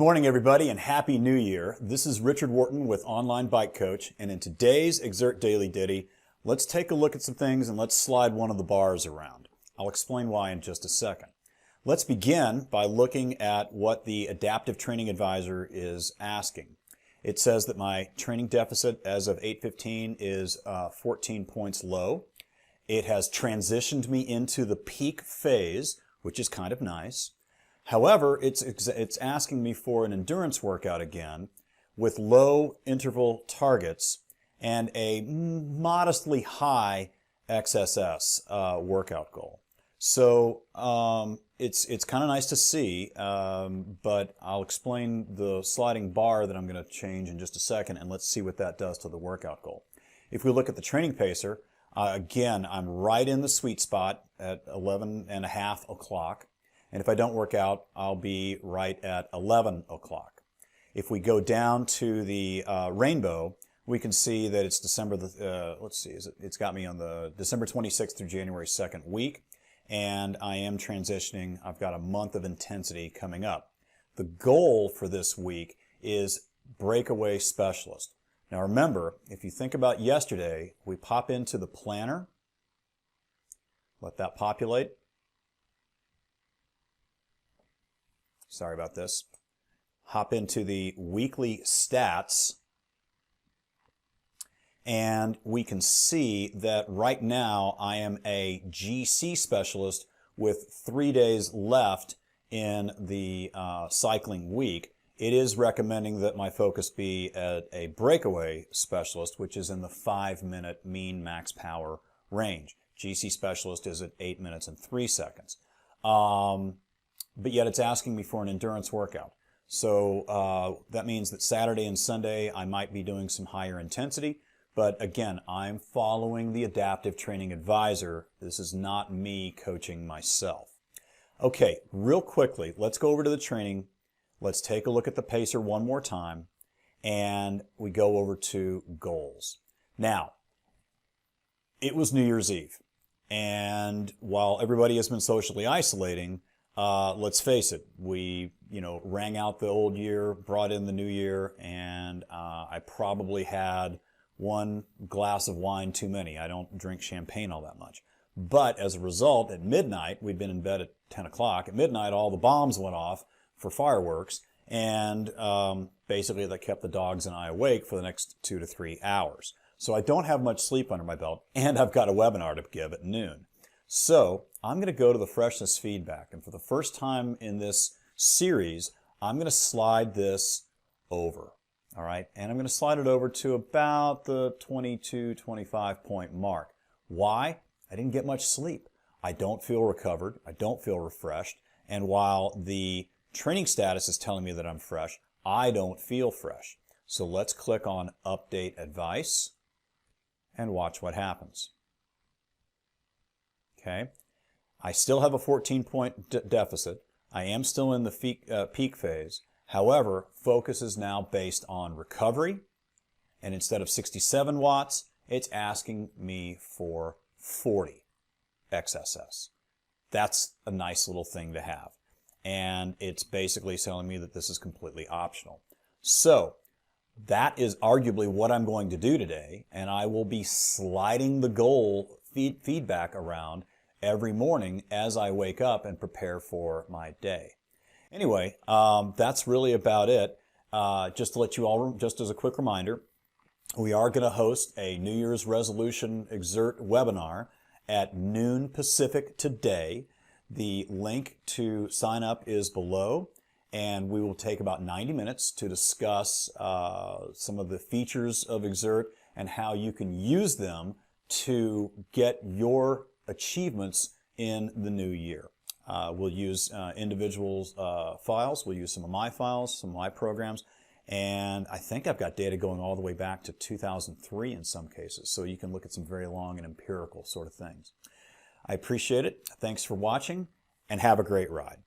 morning, everybody, and Happy New Year. This is Richard Wharton with Online Bike Coach, and in today's Xert Daily Ditty, let's take a look at some things and let's slide one of the bars around. I'll explain why in just a second. Let's begin by looking at what the Adaptive Training Advisor is asking. It says that my training deficit as of 8:15 is 14 points low. It has transitioned me into the peak phase, which is kind of nice. However, it's asking me for an endurance workout again with low interval targets and a modestly high XSS workout goal. So it's kind of nice to see, but I'll explain the sliding bar that I'm going to change in just a second, and let's see what that does to the workout goal. If we look at the training pacer, again, I'm right in the sweet spot at 11:30 o'clock. And if I don't work out, I'll be right at 11 o'clock. If we go down to the rainbow, we can see that it's December, it's got me on the December 26th through January 2nd week. And I am transitioning. I've got a month of intensity coming up. The goal for this week is breakaway specialist. Now remember, if you think about yesterday, we pop into the planner, let that populate. Sorry about this. Hop into the weekly stats, and we can see that right now I am a GC specialist with 3 days left in the cycling week. It is recommending that my focus be at a breakaway specialist, which is in the 5-minute mean max power range. GC specialist is at 8 minutes and 3 seconds. But yet it's asking me for an endurance workout. So that means that Saturday and Sunday I might be doing some higher intensity. But again, I'm following the Adaptive Training Advisor. This is not me coaching myself. Okay, real quickly, let's go over to the training. Let's take a look at the pacer one more time. And we go over to goals. Now, it was New Year's Eve. And while everybody has been socially isolating, let's face it, we, rang out the old year, brought in the new year, and I probably had one glass of wine too many. I don't drink champagne all that much. But as a result, at midnight, we'd been in bed at 10 o'clock. At midnight, all the bombs went off for fireworks, and basically that kept the dogs and I awake for the next 2 to 3 hours. So I don't have much sleep under my belt, and I've got a webinar to give at noon. So I'm going to go to the Freshness Feedback, and for the first time in this series, I'm going to slide this over, all right? And I'm going to slide it over to about the 22, 25 point mark. Why? I didn't get much sleep. I don't feel recovered. I don't feel refreshed. And while the training status is telling me that I'm fresh, I don't feel fresh. So let's click on Update Advice and watch what happens. Okay, I still have a 14-point deficit. I am still in the peak phase. However, focus is now based on recovery, and instead of 67 watts, it's asking me for 40 XSS. That's a nice little thing to have, and it's basically telling me that this is completely optional. So that is arguably what I'm going to do today, and I will be sliding the goal feedback around every morning as I wake up and prepare for my day. Anyway, that's really about it. Just to let you all, just as a quick reminder, we are going to host a New Year's resolution Xert webinar at noon Pacific today. The link to sign up is below, and we will take about 90 minutes to discuss some of the features of Xert and how you can use them to get your achievements in the new year. We'll use individuals' files. We'll use some of my files, some of my programs, and I think I've got data going all the way back to 2003 in some cases, so you can look at some very long and empirical sort of things. I appreciate it. Thanks for watching, and have a great ride.